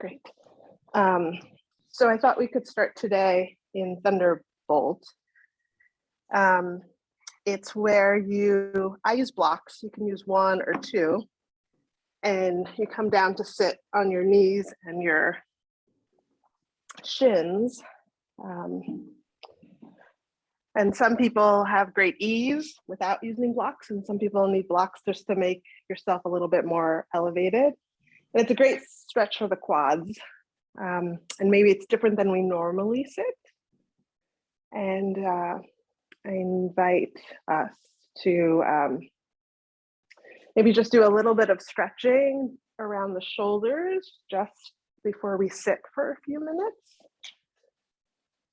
Great. So I thought we could start today in Thunderbolt. It's where I use blocks. You can use one or two, and you come down to sit on your knees and your shins. And some people have great ease without using blocks, and some people need blocks just to make yourself a little bit more elevated. And it's a great stretch for the quads. And maybe it's different than we normally sit. And I invite us to maybe just do a little bit of stretching around the shoulders just before we sit for a few minutes.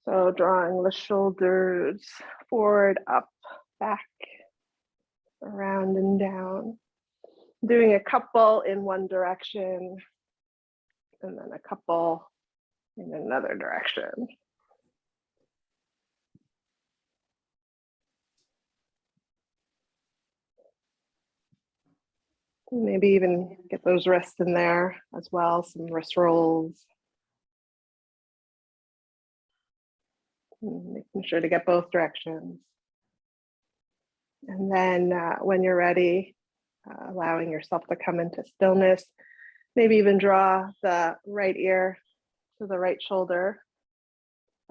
So drawing the shoulders forward, up, back, around and down. Doing a couple in one direction and then a couple in another direction. Maybe even get those wrists in there as well, some wrist rolls. Making sure to get both directions. And then when you're ready, allowing yourself to come into stillness, maybe even draw the right ear to the right shoulder,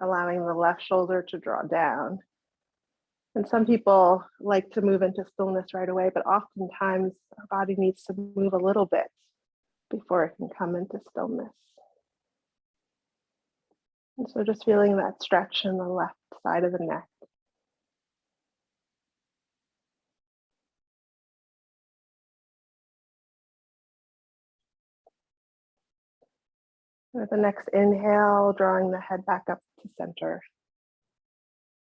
allowing the left shoulder to draw down. And some people like to move into stillness right away, but oftentimes our body needs to move a little bit before it can come into stillness. And so just feeling that stretch in the left side of the neck. With the next inhale, drawing the head back up to center.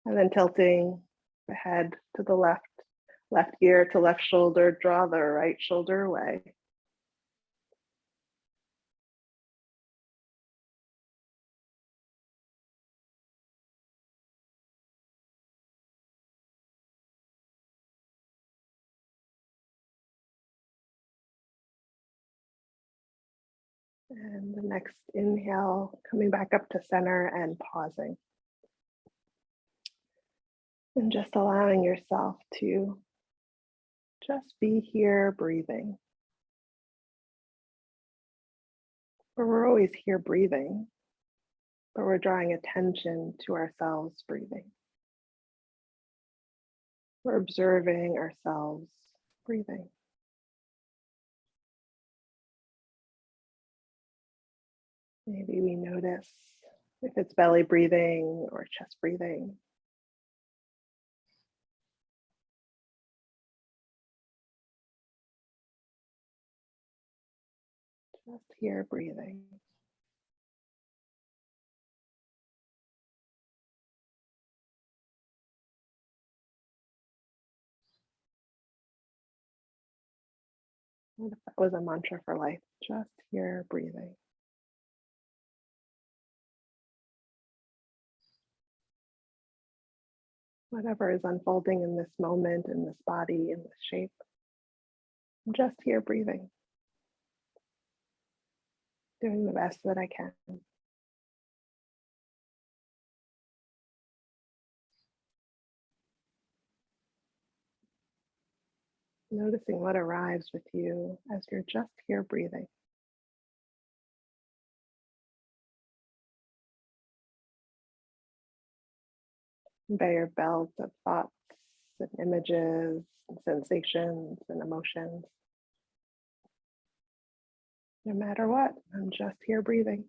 And then tilting the head to the left ear to left shoulder, draw the right shoulder away. And the next inhale, coming back up to center and pausing. And just allowing yourself to just be here breathing. But we're always here breathing, but we're drawing attention to ourselves breathing. We're observing ourselves breathing. Maybe we notice if it's belly breathing or chest breathing. Just here breathing. What if that was a mantra for life? Just here breathing. Whatever is unfolding in this moment, in this body, in this shape, I'm just here breathing. Doing the best that I can. Noticing what arrives with you as you're just here breathing. Conveyor belt of thoughts and images and sensations and emotions. No matter what, I'm just here breathing.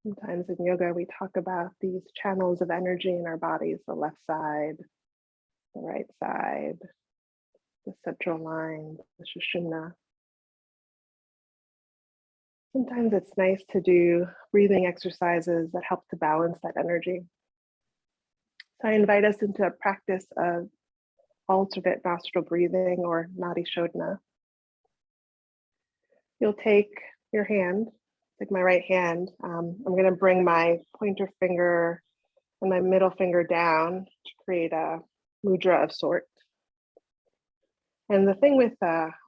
Sometimes in yoga, we talk about these channels of energy in our bodies, the left side, the right side, the central line, the Sushumna. Sometimes it's nice to do breathing exercises that help to balance that energy. So I invite us into a practice of alternate nostril breathing or Nadi Shodhana. You'll take your hand, like my right hand. I'm going to bring my pointer finger and my middle finger down to create a mudra of sort. And the thing with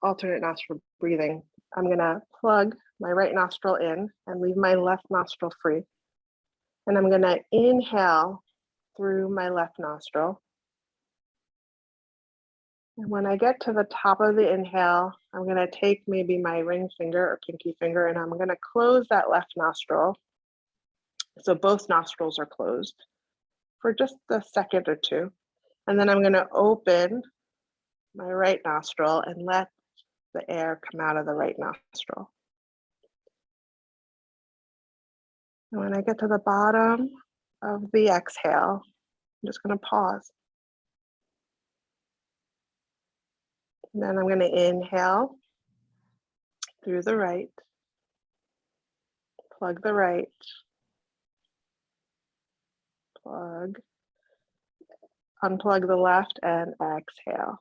alternate nostril breathing, I'm going to plug my right nostril in and leave my left nostril free. And I'm going to inhale through my left nostril. And when I get to the top of the inhale, I'm going to take maybe my ring finger or pinky finger, and I'm going to close that left nostril. So both nostrils are closed for just a second or two. And then I'm going to open my right nostril and let the air come out of the right nostril. And when I get to the bottom of the exhale, I'm just going to pause. And then I'm going to inhale through the right, plug the right, plug, unplug the left, and exhale.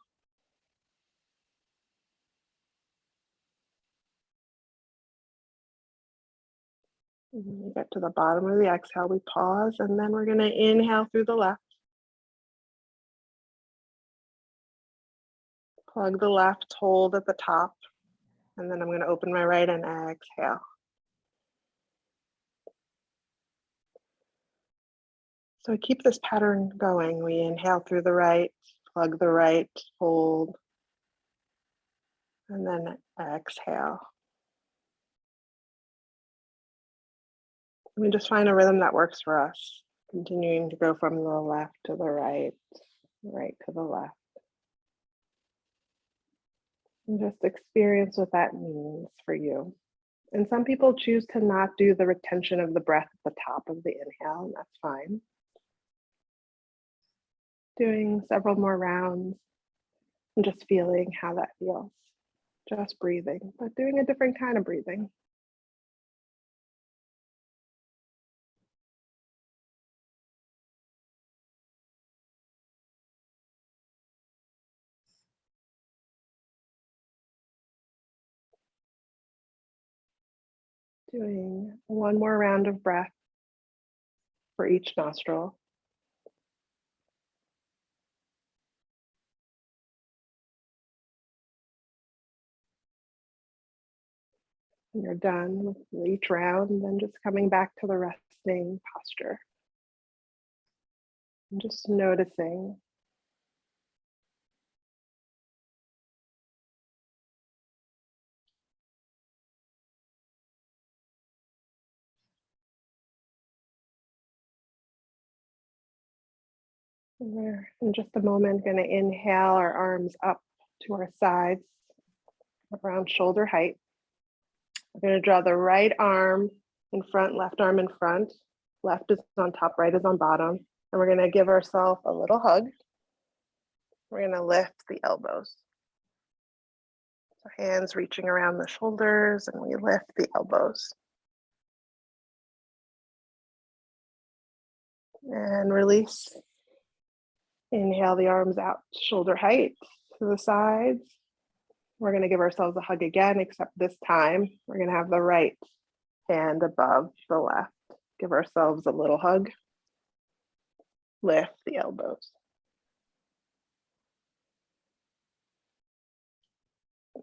And when we get to the bottom of the exhale, we pause, and then we're going to inhale through the left. Plug the left, hold at the top, and then I'm going to open my right and exhale. So keep this pattern going. We inhale through the right, plug the right, hold, and then exhale. We just find a rhythm that works for us, continuing to go from the left to the right, right to the left. And just experience what that means for you. And some people choose to not do the retention of the breath at the top of the inhale, and that's fine. Doing several more rounds and just feeling how that feels. Just breathing, but doing a different kind of breathing. Doing one more round of breath for each nostril. When you're done with each round, and then just coming back to the resting posture. And just noticing. And we're in just a moment going to inhale our arms up to our sides, around shoulder height. We're going to draw the right arm in front, left arm in front. Left is on top, right is on bottom. And we're going to give ourselves a little hug. We're going to lift the elbows. So hands reaching around the shoulders, and we lift the elbows. And release. Inhale the arms out to shoulder height to the sides. We're going to give ourselves a hug again, except this time we're going to have the right hand above the left. Give ourselves a little hug. Lift the elbows.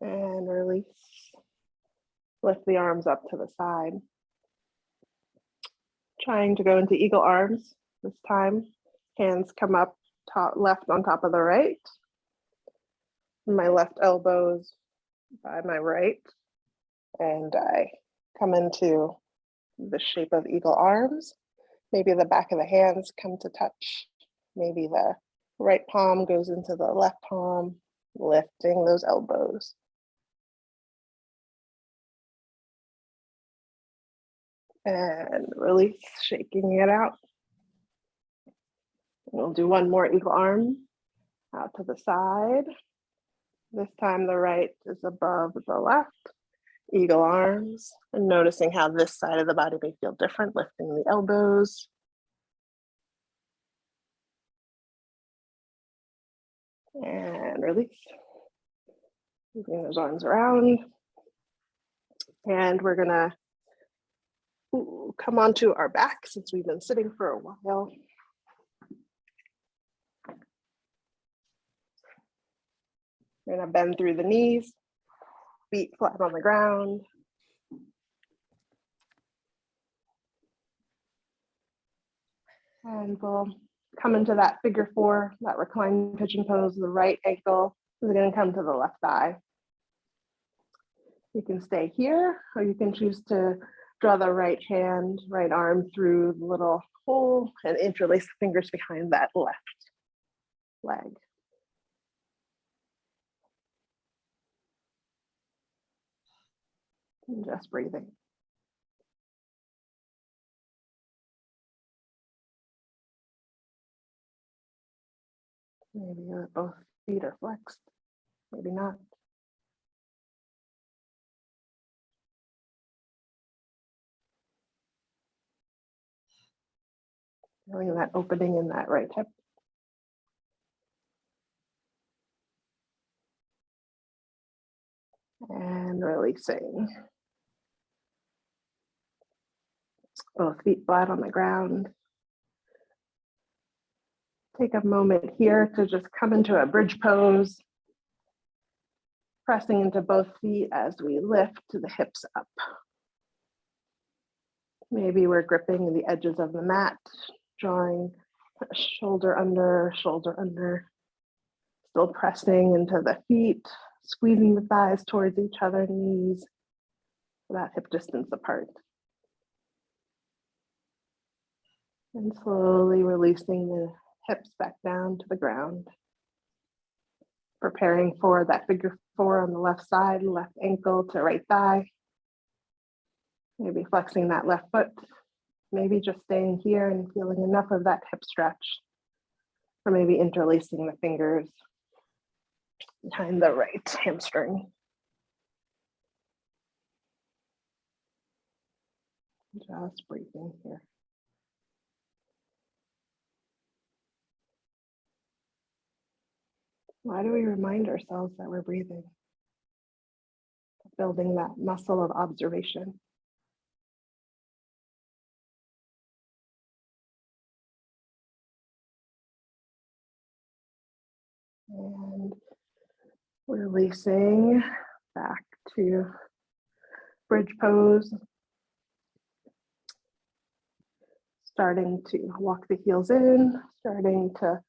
And release. Lift the arms up to the side. Trying to go into eagle arms this time. Hands come up, top left on top of the right. My left elbows by my right. And I come into the shape of eagle arms. Maybe the back of the hands come to touch. Maybe the right palm goes into the left palm, lifting those elbows. And release, shaking it out. We'll do one more eagle arm out to the side. This time the right is above the left. Eagle arms, and noticing how this side of the body may feel different, lifting the elbows. And release. Moving those arms around. And we're gonna come onto our back since we've been sitting for a while. We're gonna bend through the knees, feet flat on the ground. And we'll come into that figure four, that reclined pigeon pose. The right ankle is gonna come to the left thigh. You can stay here, or you can choose to draw the right hand, right arm through the little hole and interlace the fingers behind that left leg. And just breathing. Maybe both feet are flexed, maybe not. Feeling that opening in that right hip. And releasing. Both feet flat on the ground. Take a moment here to just come into a bridge pose. Pressing into both feet as we lift the hips up. Maybe we're gripping the edges of the mat, drawing shoulder under, still pressing into the feet, squeezing the thighs towards each other, knees about hip distance apart. And slowly releasing the hips back down to the ground. Preparing for that figure four on the left side, left ankle to right thigh. Maybe flexing that left foot. Maybe just staying here and feeling enough of that hip stretch. Or maybe interlacing the fingers behind the right hamstring. Just breathing here. Why do we remind ourselves that we're breathing? Building that muscle of observation. And releasing back to bridge pose. Starting to walk the heels in, starting to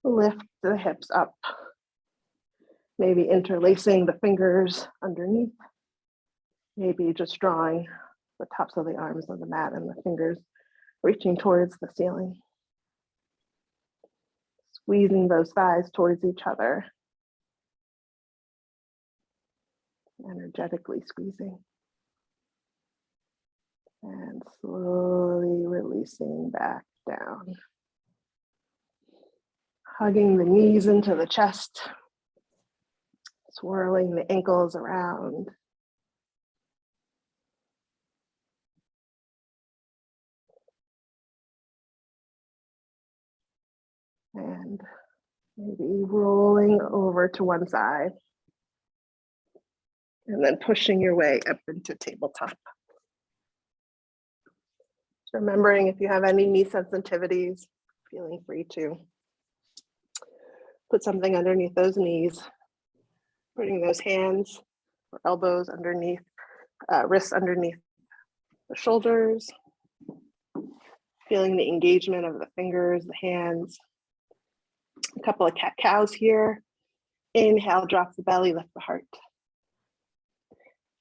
lift the hips up. Maybe interlacing the fingers underneath. Maybe just drawing the tops of the arms on the mat and the fingers reaching towards the ceiling. Squeezing those thighs towards each other. Energetically squeezing. And slowly releasing back down. Hugging the knees into the chest. Swirling the ankles around. And maybe rolling over to one side. And then pushing your way up into tabletop. Remembering if you have any knee sensitivities, feeling free to put something underneath those knees, putting those hands or elbows underneath, wrists underneath the shoulders, feeling the engagement of the fingers, the hands. A couple of cat cows here. Inhale, drop the belly, lift the heart.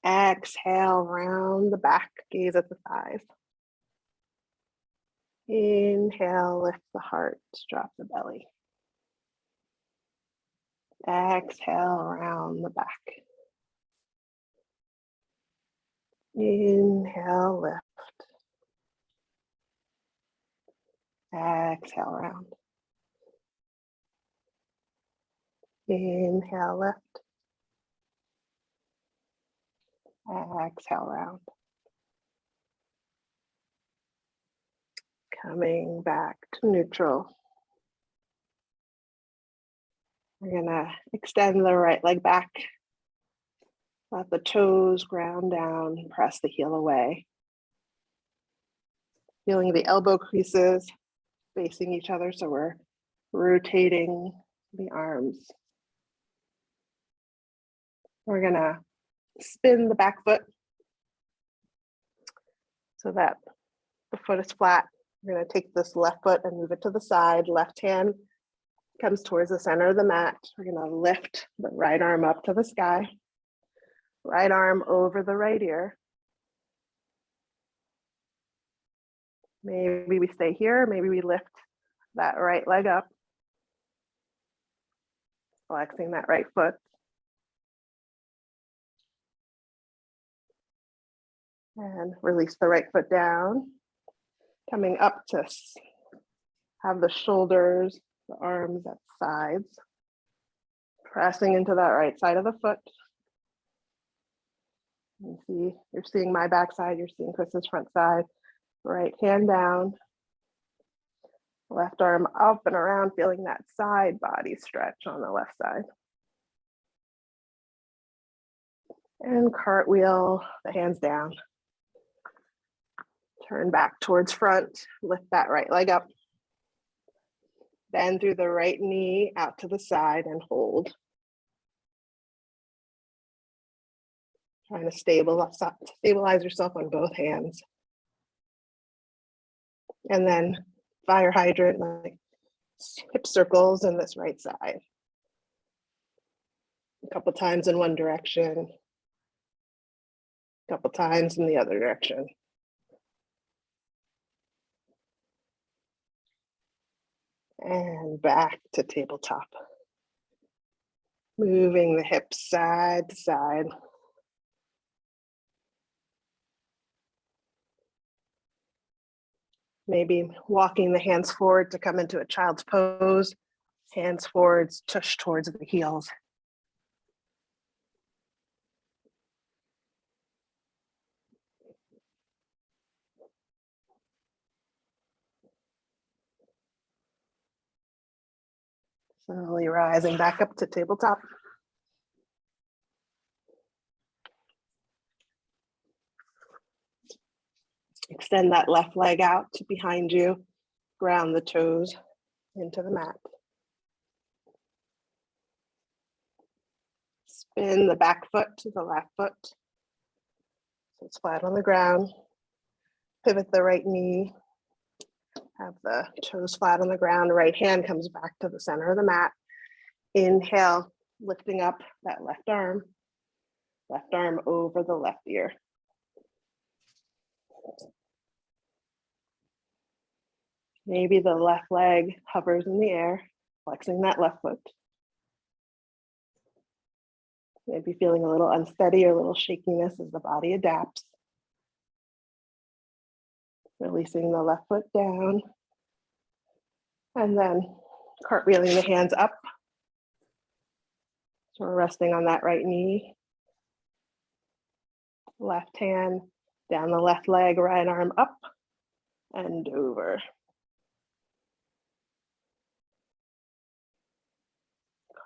Exhale, round the back, gaze at the thighs. Inhale, lift the heart, drop the belly. Exhale, round the back. Inhale, lift. Exhale, round. Inhale, lift. Exhale, round. Coming back to neutral. We're gonna extend the right leg back. Let the toes ground down, press the heel away. Feeling the elbow creases facing each other, so we're rotating the arms. We're gonna spin the back foot so that the foot is flat. We're gonna take this left foot and move it to the side. Left hand comes towards the center of the mat. We're gonna lift the right arm up to the sky. Right arm over the right ear. Maybe we stay here, maybe we lift that right leg up, flexing that right foot. And release the right foot down. Coming up to have the shoulders, the arms at sides. Pressing into that right side of the foot. You see, you're seeing my back side, you're seeing Chris's front side. Right hand down. Left arm up and around, feeling that side body stretch on the left side. And cartwheel the hands down. Turn back towards front, lift that right leg up. Bend through the right knee out to the side and hold. Trying to stabilize yourself on both hands. And then fire hydrant, like hip circles in this right side. A couple times in one direction. A couple times in the other direction. And back to tabletop. Moving the hips side to side. Maybe walking the hands forward to come into a child's pose. Hands forwards, tush towards the heels. Slowly rising back up to tabletop. Extend that left leg out to behind you. Ground the toes into the mat. Spin the back foot to the left foot. So it's flat on the ground. Pivot the right knee. Have the toes flat on the ground. Right hand comes back to the center of the mat. Inhale, lifting up that left arm. Left arm over the left ear. Maybe the left leg hovers in the air, flexing that left foot. Maybe feeling a little unsteady or a little shakiness as the body adapts. Releasing the left foot down. And then cartwheeling the hands up. So we're resting on that right knee. Left hand down the left leg, right arm up and over.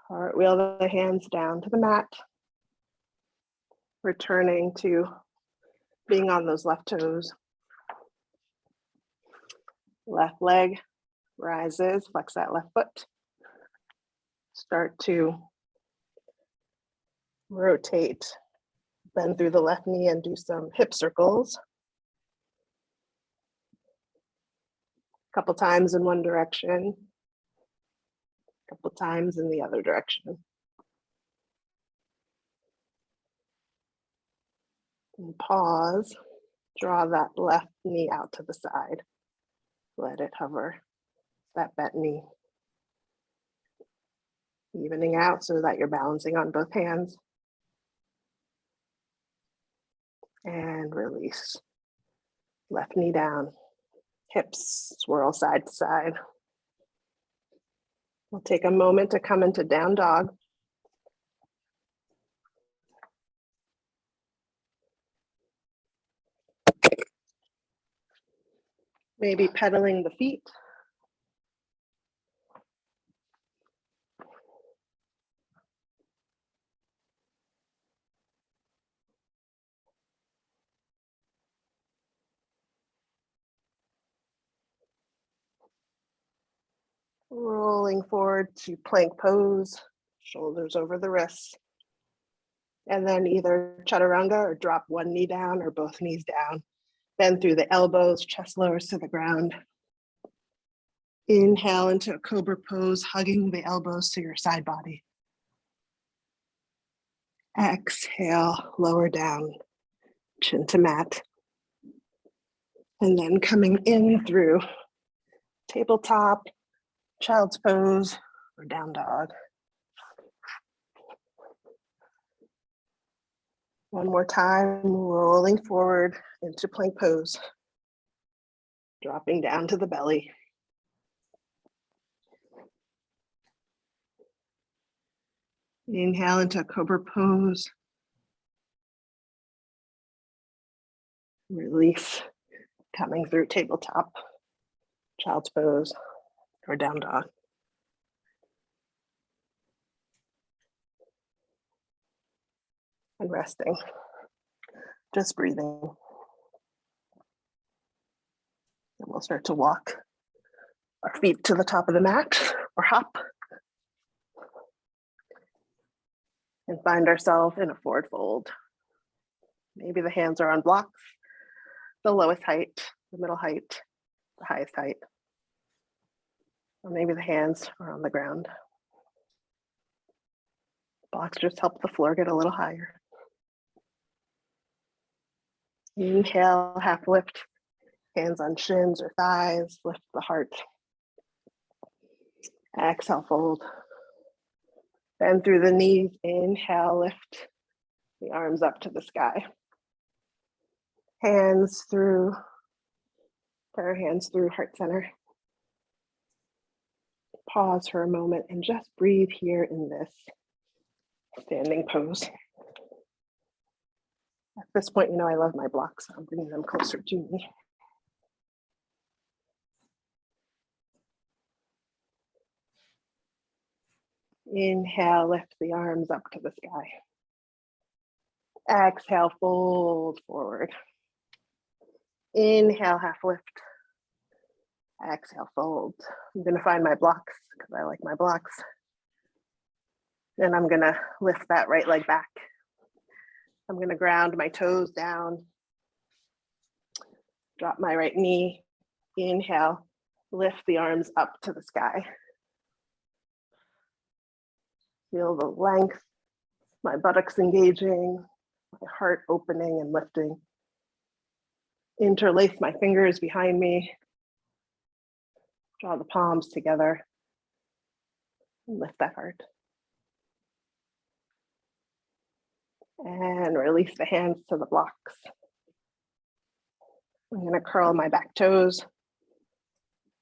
Cartwheel the hands down to the mat. Returning to being on those left toes. Left leg rises, flex that left foot. Start to rotate, bend through the left knee and do some hip circles. A couple times in one direction, a couple times in the other direction. And pause, draw that left knee out to the side. Let it hover, that bent knee. Evening out so that you're balancing on both hands. And release. Left knee down, hips swirl side to side. We'll take a moment to come into down dog. Maybe pedaling the feet. Rolling forward to plank pose, shoulders over the wrists. And then either chaturanga or drop one knee down or both knees down. Bend through the elbows, chest lowers to the ground. Inhale into a Cobra Pose, hugging the elbows to your side body. Exhale, lower down, chin to mat. And then coming in through tabletop, child's pose, or down dog. One more time, rolling forward into plank pose. Dropping down to the belly. Inhale into Cobra Pose. Release, coming through tabletop, child's pose, or down dog. And resting, just breathing. And we'll start to walk our feet to the top of the mat or hop. And find ourselves in a forward fold. Maybe the hands are on blocks, the lowest height, the middle height, the highest height. Or maybe the hands are on the ground. Blocks just help the floor get a little higher. Inhale, half lift, hands on shins or thighs, lift the heart. Exhale, fold. Bend through the knees, inhale, lift the arms up to the sky. Hands through, prayer hands through heart center. Pause for a moment and just breathe here in this standing pose. At this point, you know I love my blocks, so I'm bringing them closer to me. Inhale, lift the arms up to the sky. Exhale, fold forward. Inhale, half lift. Exhale, fold. I'm gonna find my blocks because I like my blocks. And I'm gonna lift that right leg back. I'm gonna ground my toes down. Drop my right knee. Inhale, lift the arms up to the sky. Feel the length, my buttocks engaging, my heart opening and lifting. Interlace my fingers behind me. Draw the palms together. And lift that heart. And release the hands to the blocks. I'm going to curl my back toes.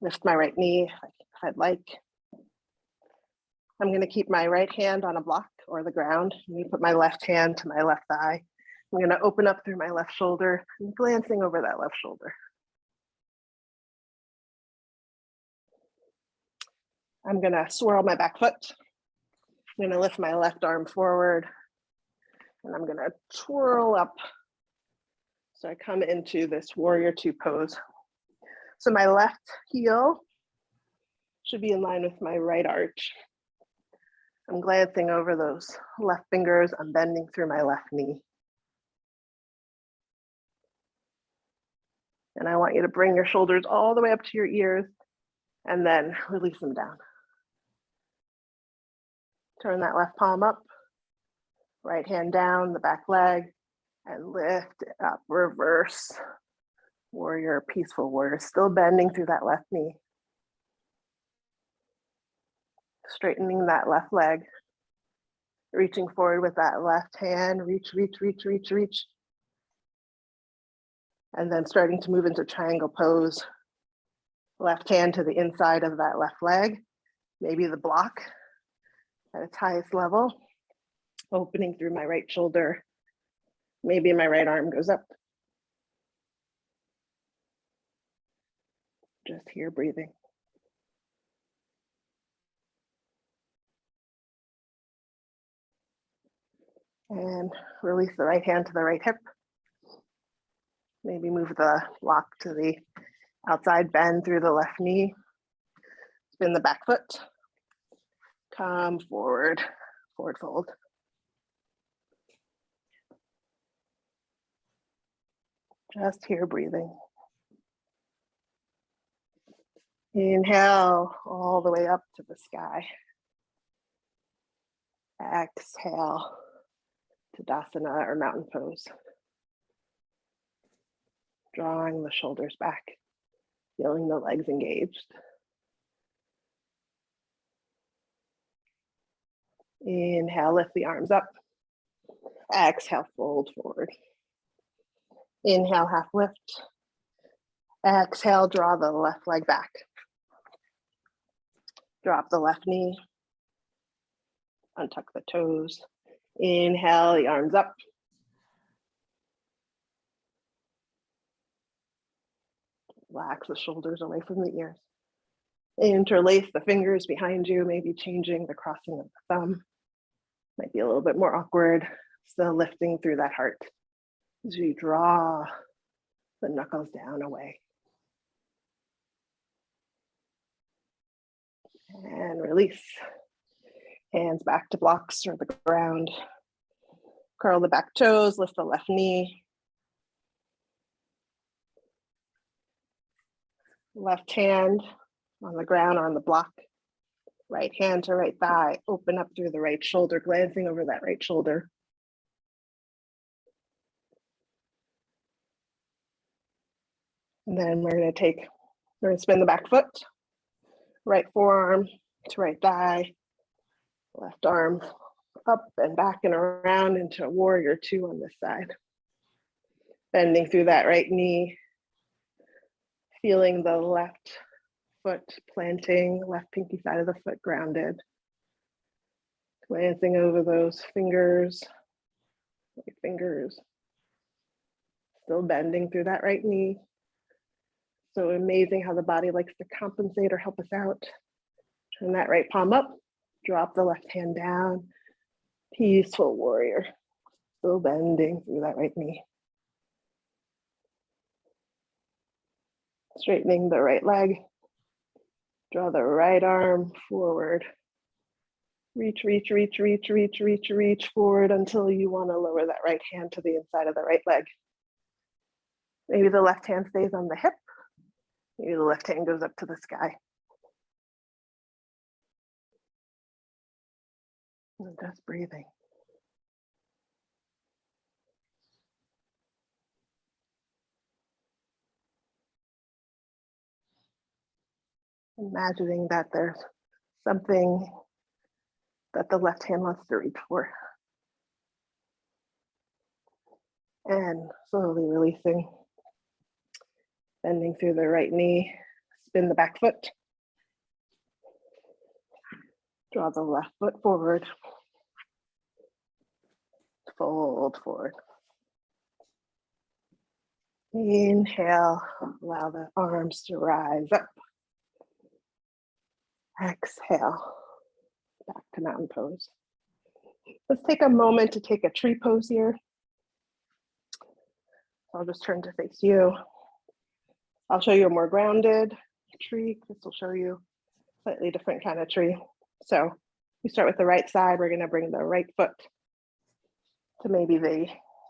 Lift my right knee if I'd like. I'm going to keep my right hand on a block or the ground. I'm going to put my left hand to my left thigh. I'm going to open up through my left shoulder and glancing over that left shoulder. I'm going to swirl my back foot. I'm going to lift my left arm forward and I'm going to twirl up. So I come into this warrior two pose. So my left heel should be in line with my right arch. I'm glancing over those left fingers. I'm bending through my left knee. And I want you to bring your shoulders all the way up to your ears and then release them down. Turn that left palm up, right hand down, the back leg, and lift it up, reverse warrior, peaceful warrior, still bending through that left knee. Straightening that left leg, reaching forward with that left hand, reach, reach, reach, reach, reach. And then starting to move into triangle pose. Left hand to the inside of that left leg, maybe the block at its highest level, opening through my right shoulder. Maybe my right arm goes up. Just here breathing. And release the right hand to the right hip. Maybe move the block to the outside, bend through the left knee. spin the back foot. Come forward, forward fold. Just here breathing. Inhale all the way up to the sky. Exhale, Tadasana or mountain pose. Drawing the shoulders back, feeling the legs engaged. Inhale, lift the arms up. Exhale, fold forward. Inhale, half lift. Exhale, draw the left leg back. Drop the left knee. Untuck the toes. Inhale, the arms up. Relax the shoulders away from the ears. Interlace the fingers behind you, maybe changing the crossing of the thumb. Might be a little bit more awkward. Still lifting through that heart as you draw the knuckles down away. And release. Hands back to blocks or the ground. Curl the back toes, lift the left knee. Left hand on the ground or on the block. Right hand to right thigh. Open up through the right shoulder, glancing over that right shoulder. And then we're going to spin the back foot. Right forearm to right thigh. Left arm up and back and around into warrior two on this side. Bending through that right knee. Feeling the left foot planting, left pinky side of the foot grounded. Glancing over those fingers, right fingers. Still bending through that right knee. So amazing how the body likes to compensate or help us out. Turn that right palm up, drop the left hand down. Peaceful warrior. Still bending through that right knee. Straightening the right leg. Draw the right arm forward. Reach, reach, reach, reach, reach, reach, reach forward until you want to lower that right hand to the inside of the right leg. Maybe the left hand stays on the hip. Maybe the left hand goes up to the sky. And just breathing. Imagining that there's something that the left hand wants to reach for. And slowly releasing. Bending through the right knee. Spin the back foot. Draw the left foot forward. Fold forward. Inhale, allow the arms to rise up. Exhale, back to mountain pose. Let's take a moment to take a tree pose here. I'll just turn to face you. I'll show you a more grounded tree. Chris will show you a slightly different kind of tree. So we start with the right side. We're gonna bring the right foot to maybe the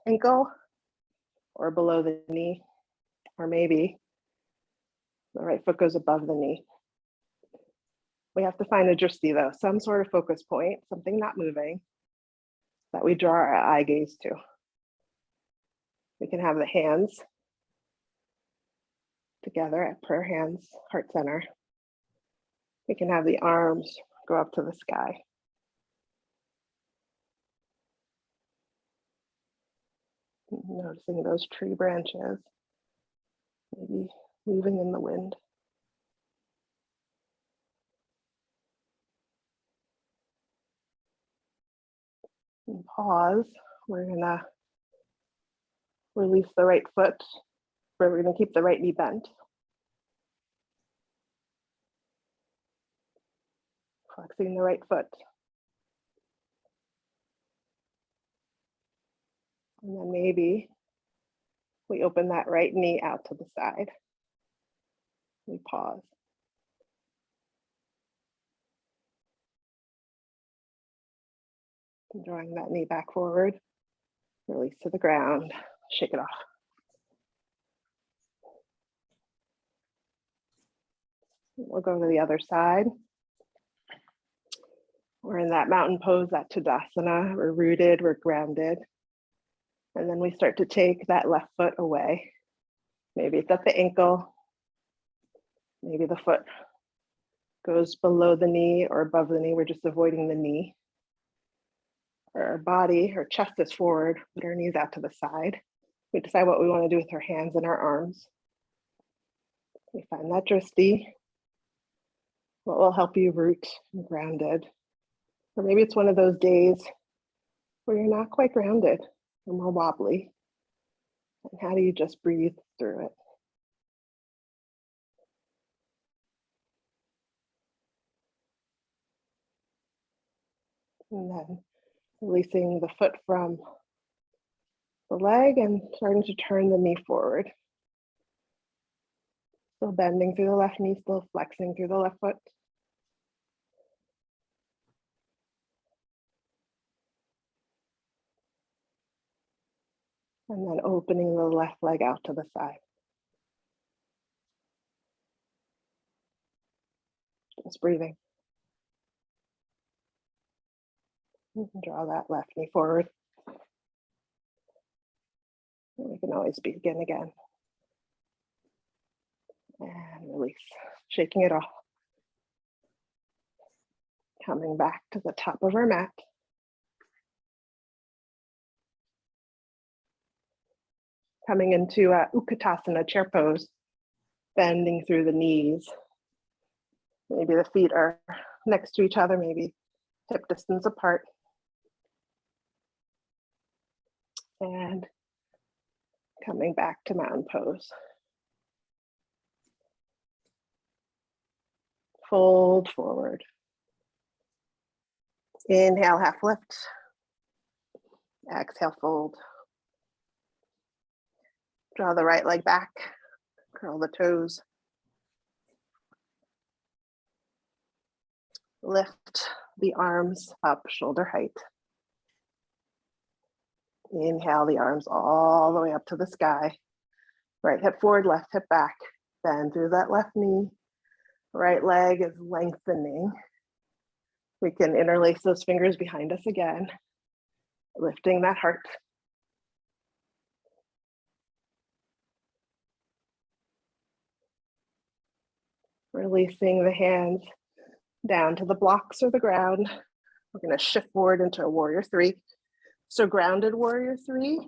ankle or below the knee, or maybe the right foot goes above the knee. We have to find a drishti though, some sort of focus point, something not moving that we draw our eye gaze to. We can have the hands together at prayer hands, heart center. We can have the arms go up to the sky. Noticing those tree branches, maybe moving in the wind. And pause. We're gonna release the right foot. We're gonna keep the right knee bent. Flexing the right foot. And then maybe we open that right knee out to the side. We pause. And drawing that knee back forward, release to the ground, shake it off. We'll go to the other side. We're in that mountain pose, that Tadasana. We're rooted, we're grounded. And then we start to take that left foot away. Maybe it's at the ankle. Maybe the foot goes below the knee or above the knee. We're just avoiding the knee. Our body, our chest is forward, put our knees out to the side. We decide what we want to do with our hands and our arms. We find that drishti. What will help you root and grounded? Or maybe it's one of those days where you're not quite grounded, you're more wobbly. And how do you just breathe through it? And then releasing the foot from the leg and starting to turn the knee forward. Still bending through the left knee, still flexing through the left foot. And then opening the left leg out to the side. Just breathing. You can draw that left knee forward. And we can always begin again. And release, shaking it off. Coming back to the top of our mat. Coming into Ukutasana, chair pose, bending through the knees. Maybe the feet are next to each other, maybe hip distance apart. And coming back to mountain pose. Fold forward. Inhale, half lift. Exhale, fold. Draw the right leg back, curl the toes. Lift the arms up, shoulder height. Inhale the arms all the way up to the sky. Right hip forward, left hip back. Bend through that left knee. Right leg is lengthening. We can interlace those fingers behind us again, lifting that heart. Releasing the hands down to the blocks or the ground. We're going to shift forward into a warrior three. So grounded warrior three,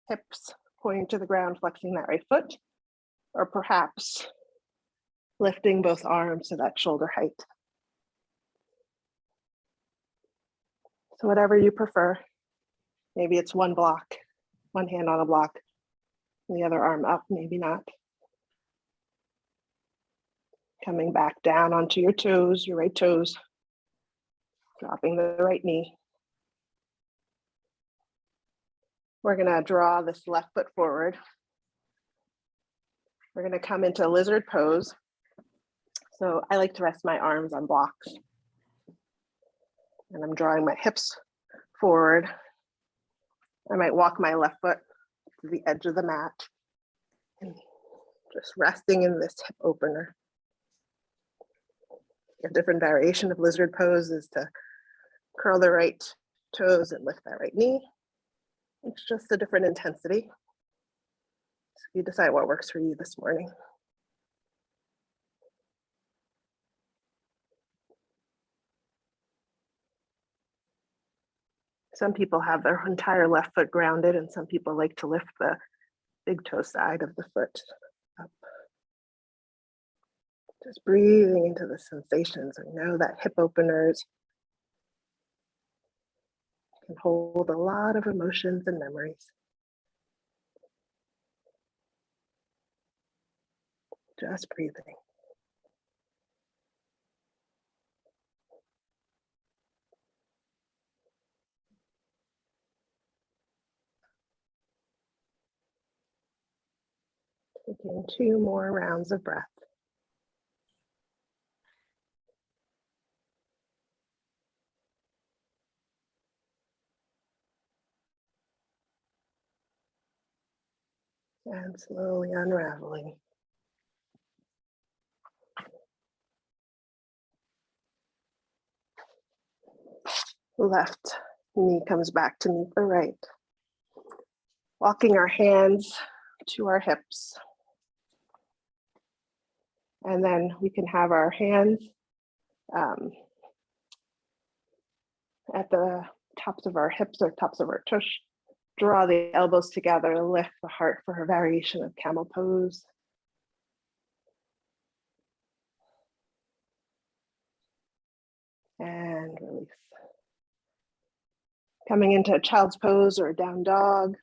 hips pointing to the ground, flexing that right foot, or perhaps lifting both arms to that shoulder height. So whatever you prefer. Maybe it's one block, one hand on a block, the other arm up, maybe not. Coming back down onto your toes, your right toes, dropping the right knee. We're gonna draw this left foot forward. We're gonna come into lizard pose. So I like to rest my arms on blocks. And I'm drawing my hips forward. I might walk my left foot to the edge of the mat. And just resting in this hip opener. A different variation of lizard pose is to curl the right toes and lift that right knee. It's just a different intensity. So you decide what works for you this morning. Some people have their entire left foot grounded, and some people like to lift the big toe side of the foot up. Just breathing into the sensations. I know that hip openers can hold a lot of emotions and memories. Just breathing. Taking 2 more rounds of breath. And slowly unraveling. Left knee comes back to meet the right. Walking our hands to our hips. And then we can have our hands at the tops of our hips or tops of our tush. Draw the elbows together, lift the heart for a variation of Camel Pose. And release. Coming into a child's pose or a down dog.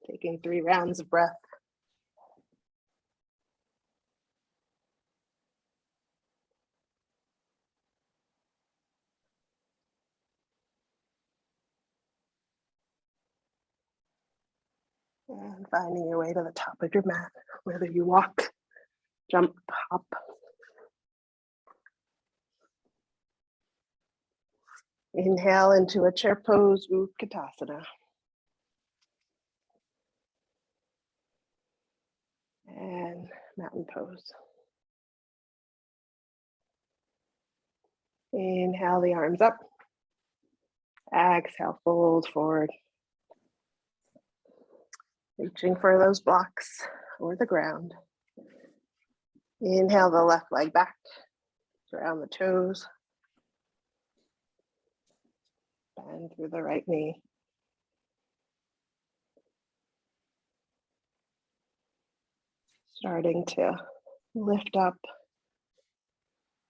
Taking 3 rounds of breath. And finding your way to the top of your mat, whether you walk, jump, hop. Inhale into a chair pose, Ukutasana. And mountain pose. Inhale the arms up. Exhale, fold forward. Reaching for those blocks or the ground. Inhale the left leg back, around the toes. Bend through the right knee. Starting to lift up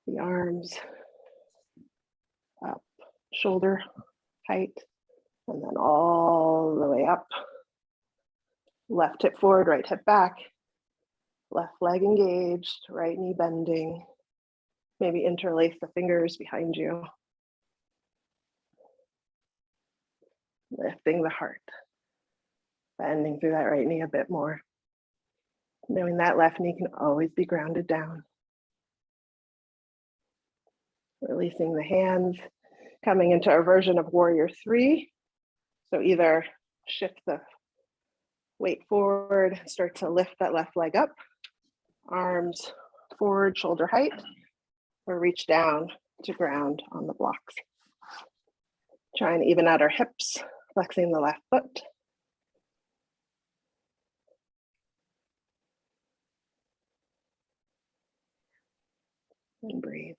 the arms up, shoulder height, and then all the way up. Left hip forward, right hip back. Left leg engaged, right knee bending. Maybe interlace the fingers behind you. Lifting the heart. Bending through that right knee a bit more. Knowing that left knee can always be grounded down. Releasing the hands, coming into our version of Warrior 3. So either shift the weight forward, start to lift that left leg up, arms forward, shoulder height, or reach down to ground on the blocks. Try and even out our hips, flexing the left foot. And breathe.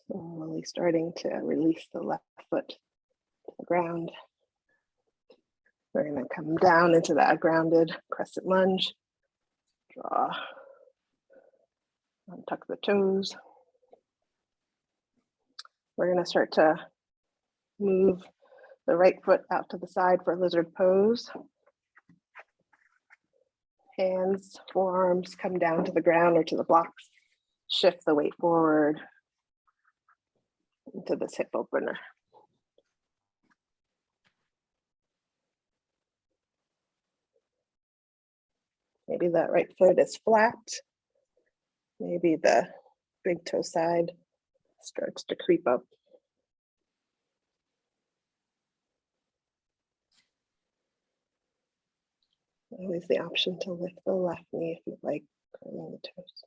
Slowly starting to release the left foot to the ground. We're going to come down into that grounded crescent lunge. Draw. Untuck the toes. We're going to start to move the right foot out to the side for lizard pose. Hands, forearms come down to the ground or to the blocks. Shift the weight forward into this hip opener. Maybe that right foot is flat. Maybe the big toe side starts to creep up. Always the option to lift the left knee if you'd like, curling the toes.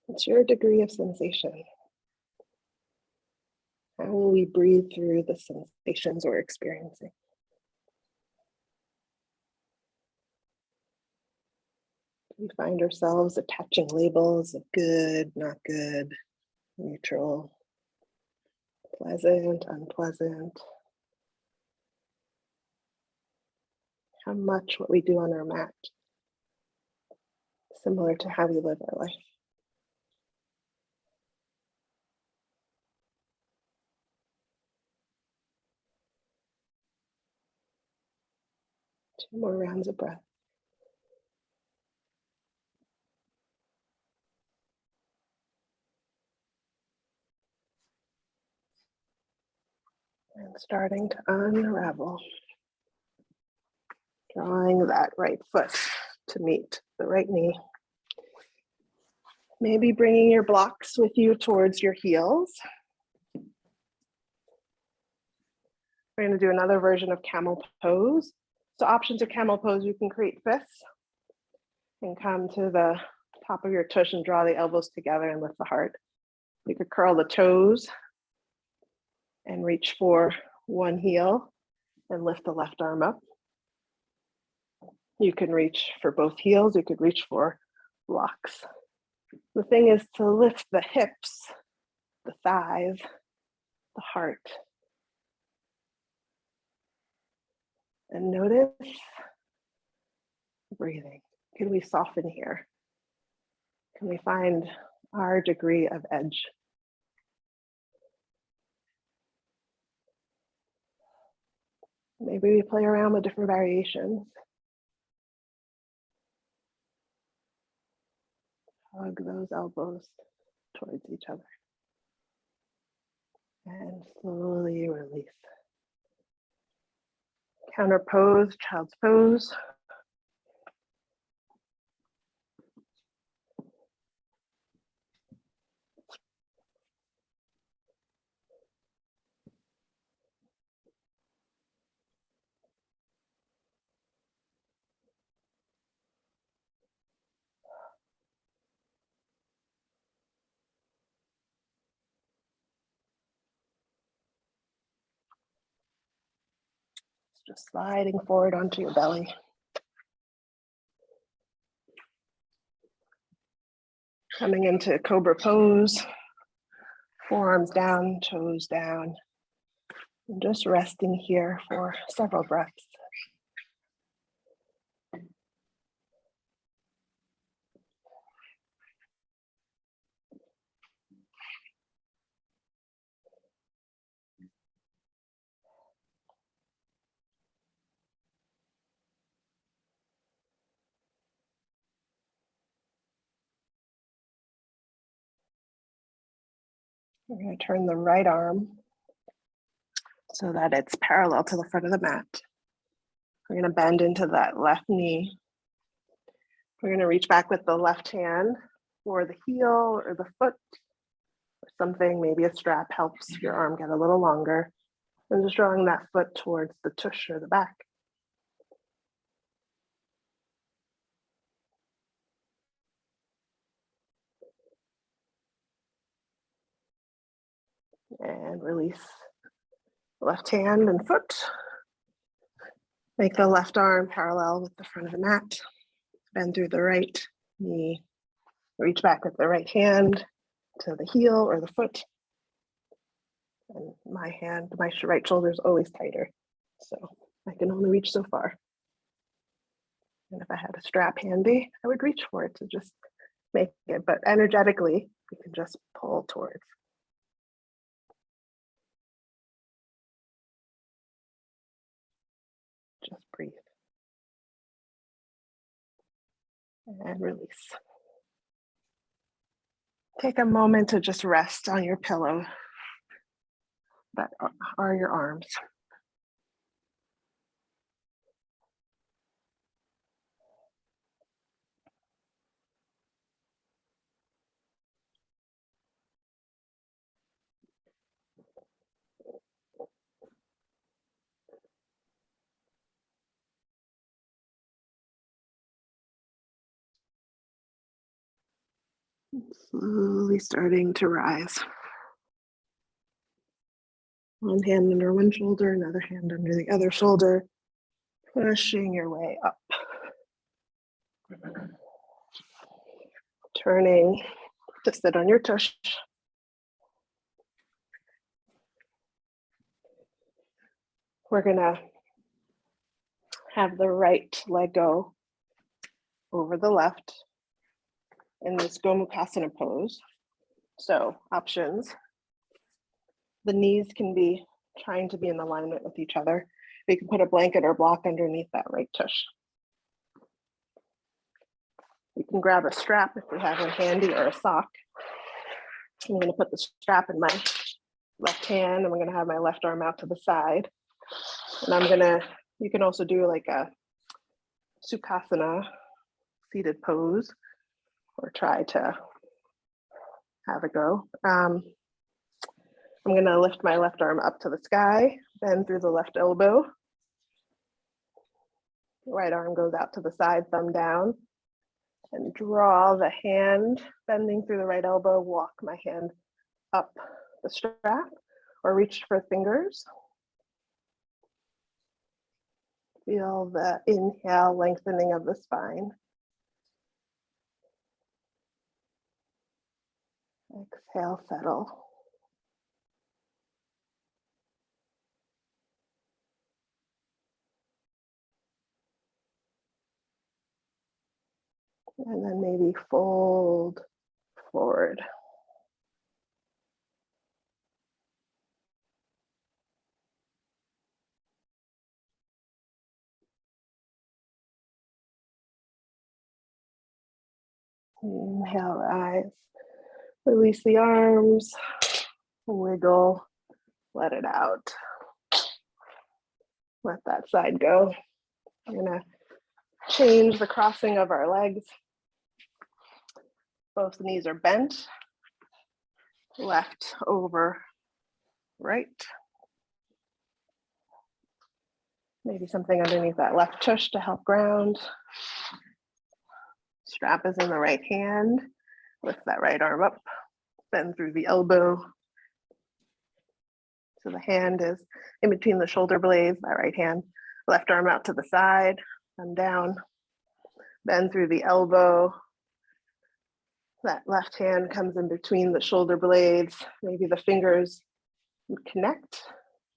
It's your degree of sensation. How will we breathe through the sensations we're experiencing? We find ourselves attaching labels of good, not good, neutral, pleasant, unpleasant. How much what we do on our mat, similar to how we live our life. Two more rounds of breath. And starting to unravel. Drawing that right foot to meet the right knee. Maybe bringing your blocks with you towards your heels. We're going to do another version of Camel Pose. So options of Camel Pose, you can create fists and come to the top of your tush and draw the elbows together and lift the heart. You could curl the toes and reach for one heel and lift the left arm up. You can reach for both heels. You could reach for blocks. The thing is to lift the hips, the thighs, the heart. And notice breathing. Can we soften here? Can we find our degree of edge? Maybe we play around with different variations. Hug those elbows towards each other. And slowly release. Counter pose, child's pose. Just sliding forward onto your belly. Coming into Cobra Pose, forearms down, toes down. And just resting here for several breaths. We're going to turn the right arm so that it's parallel to the front of the mat. We're going to bend into that left knee. We're going to reach back with the left hand for the heel or the foot or something. Maybe a strap helps your arm get a little longer. And just drawing that foot towards the tush or the back. And release left hand and foot. Make the left arm parallel with the front of the mat. Bend through the right knee. Reach back with the right hand to the heel or the foot. And my right shoulder is always tighter. So I can only reach so far. And if I had a strap handy, I would reach for it to just make it. But energetically, you can just pull towards. Just breathe. And release. Take a moment to just rest on your pillow that are your arms. Slowly starting to rise. One hand under one shoulder, another hand under the other shoulder, pushing your way up. Turning to sit on your tush. We're gonna have the right leg go over the left in this Ukutasana pose. So options. The knees can be trying to be in alignment with each other. You can put a blanket or block underneath that right tush. You can grab a strap if you have one handy or a sock. I'm going to put the strap in my left hand and I'm going to have my left arm out to the side. And you can also do like a Sukasana seated pose or try to have a go. I'm gonna lift my left arm up to the sky, bend through the left elbow. Right arm goes out to the side, thumb down, and draw the hand, bending through the right elbow, walk my hand up the strap or reach for fingers. Feel the inhale, lengthening of the spine. Exhale, settle. And then maybe fold forward. Inhale, rise. Release the arms, wiggle, let it out. Let that side go. We're gonna change the crossing of our legs. Both knees are bent, left over right. Maybe something underneath that left tush to help ground. Strap is in the right hand. Lift that right arm up, bend through the elbow. So the hand is in between the shoulder blades, that right hand. Left arm out to the side, thumb down. Bend through the elbow. That left hand comes in between the shoulder blades. Maybe the fingers connect.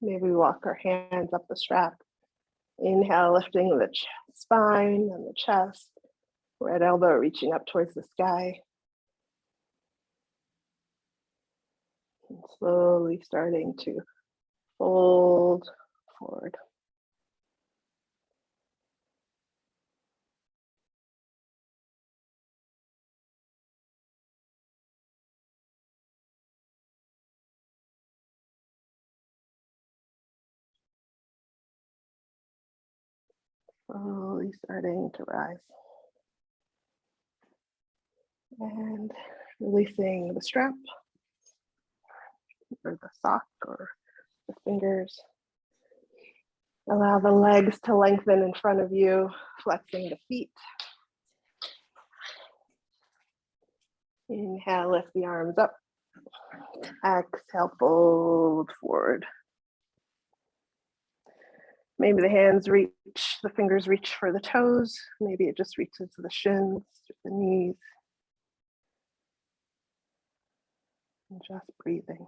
Maybe we walk our hands up the strap. Inhale, lifting the spine and the chest. Right elbow reaching up towards the sky. And slowly starting to fold forward. Slowly starting to rise. And releasing the strap or the sock or the fingers. Allow the legs to lengthen in front of you, flexing the feet. Inhale, lift the arms up. Exhale, fold forward. Maybe the hands reach, the fingers reach for the toes. Maybe it just reaches to the shins, to the knees. And just breathing.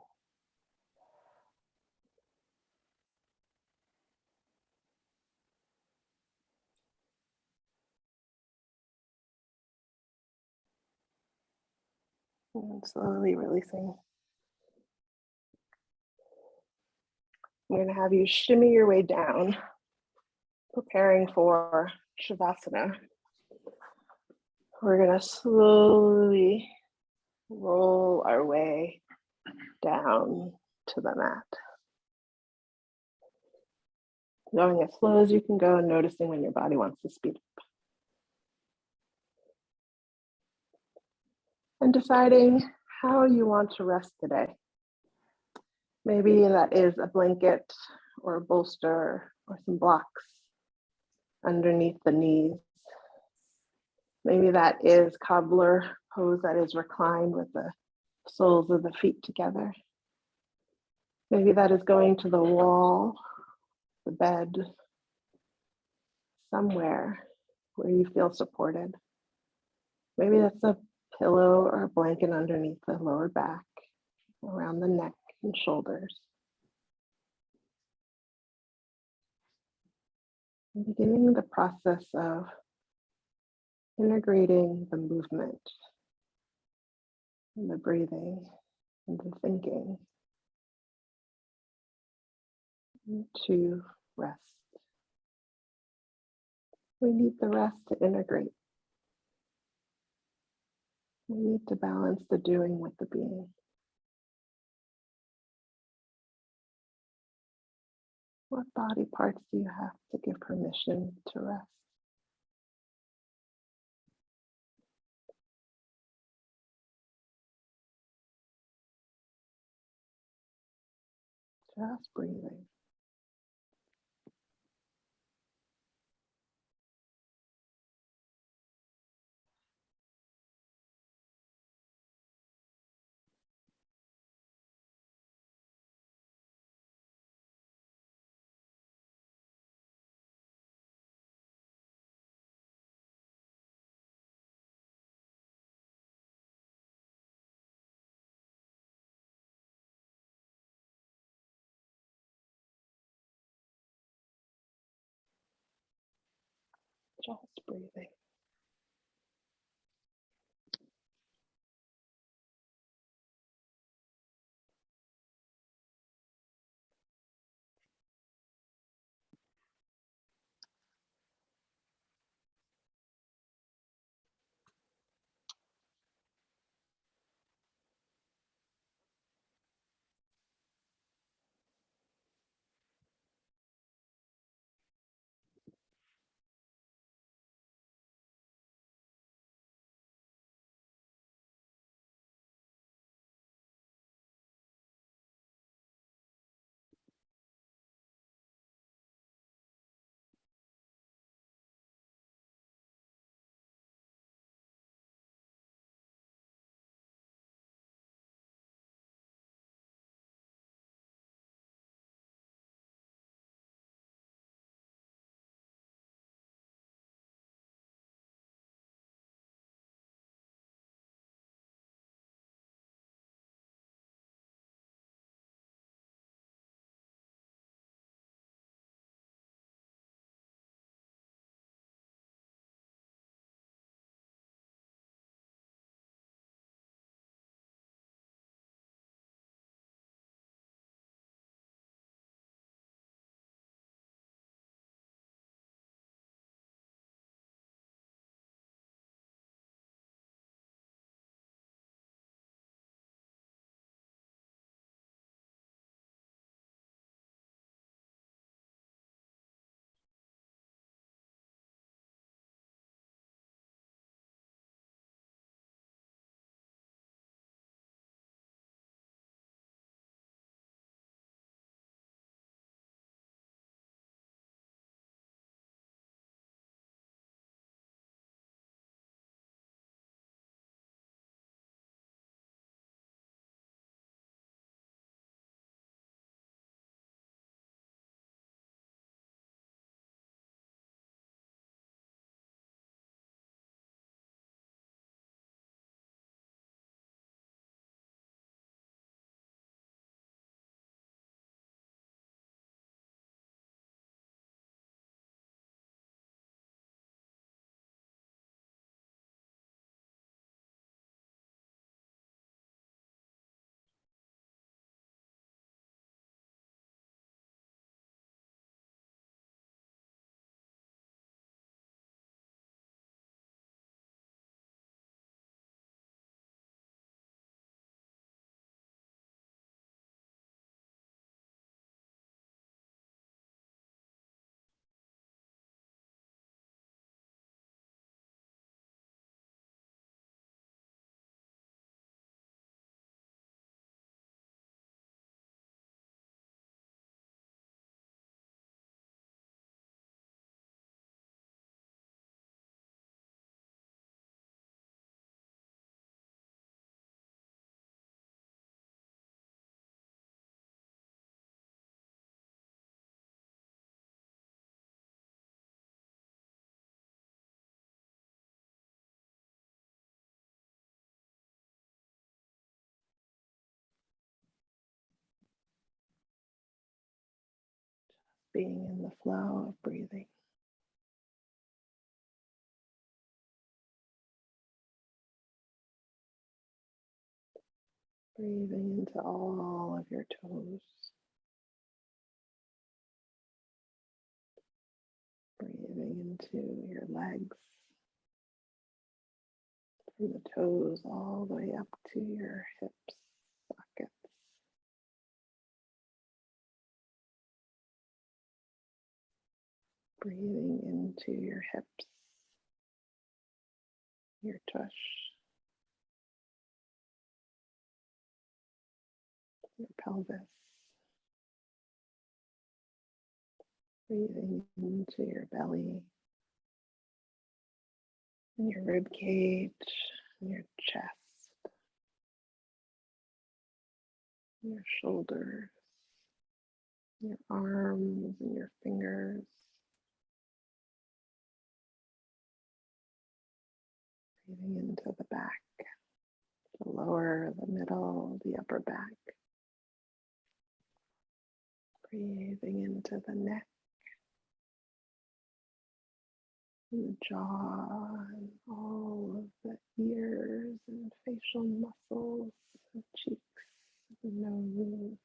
And slowly releasing. I'm going to have you shimmy your way down, preparing for Shavasana. We're going to slowly roll our way down to the mat. Going as slow as you can go and noticing when your body wants to speed up. And deciding how you want to rest today. Maybe that is a blanket or a bolster or some blocks underneath the knees. Maybe that is cobbler pose, that is reclined with the soles of the feet together. Maybe that is going to the wall, the bed, somewhere where you feel supported. Maybe that's a pillow or a blanket underneath the lower back, around the neck and shoulders. And beginning the process of integrating the movement and the breathing and the thinking into rest. We need the rest to integrate. We need to balance the doing with the being. What body parts do you have to give permission to rest? Just breathing. Just breathing. Being in the flow of breathing. Breathing into all of your toes. Breathing into your legs. From the toes all the way up to your hips, sockets. Breathing into your hips, your tush, your pelvis. Breathing into your belly and your rib cage and your chest, your shoulders, your arms and your fingers. Breathing into the back, the lower, the middle, the upper back. Breathing into the neck, and the jaw, and all of the ears and facial muscles, and cheeks, and nose,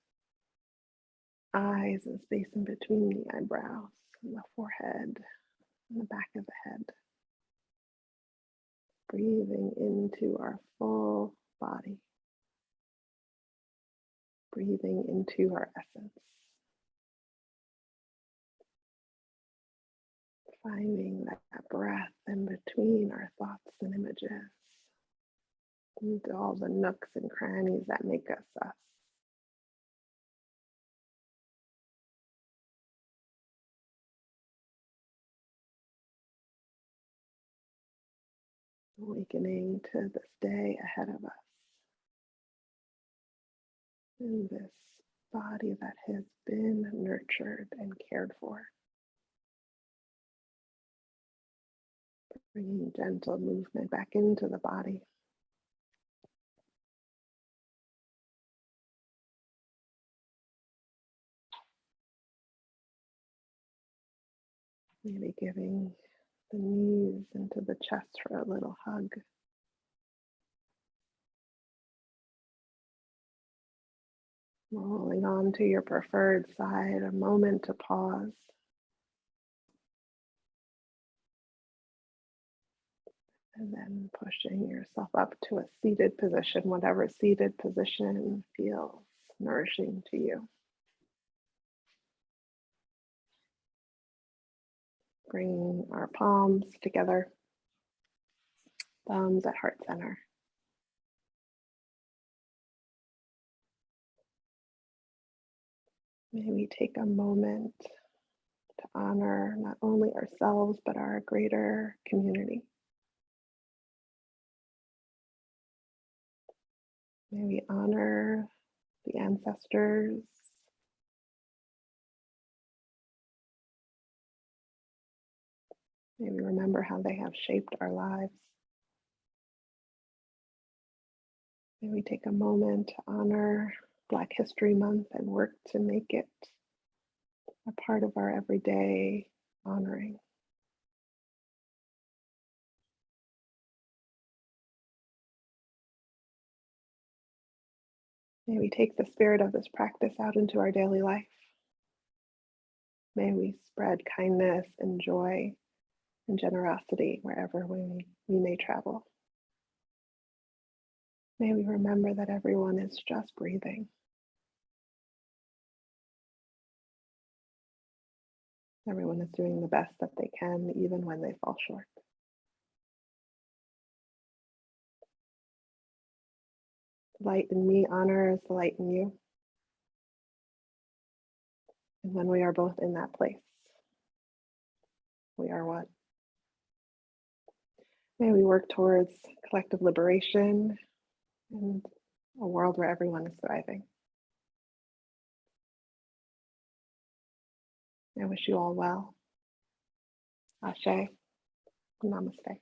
eyes, and space in between the eyebrows, and the forehead, and the back of the head. Breathing into our full body. Breathing into our essence. Finding that breath in between our thoughts and images, into all the nooks and crannies that make us us. Awakening to this day ahead of us, in this body that has been nurtured and cared for. Bringing gentle movement back into the body. Maybe giving the knees into the chest for a little hug. Rolling on to your preferred side, a moment to pause. And then pushing yourself up to a seated position, whatever seated position feels nourishing to you. Bringing our palms together, thumbs at heart center. May we take a moment to honor not only ourselves, but our greater community. May we honor the ancestors. May we remember how they have shaped our lives. May we take a moment to honor Black History Month and work to make it a part of our everyday honoring. May we take the spirit of this practice out into our daily life. May we spread kindness and joy and generosity wherever we may travel. May we remember that everyone is just breathing. Everyone is doing the best that they can, even when they fall short. The light in me honors the light in you. And when we are both in that place, we are one. May we work towards collective liberation and a world where everyone is thriving. I wish you all well. Ashe. Namaste.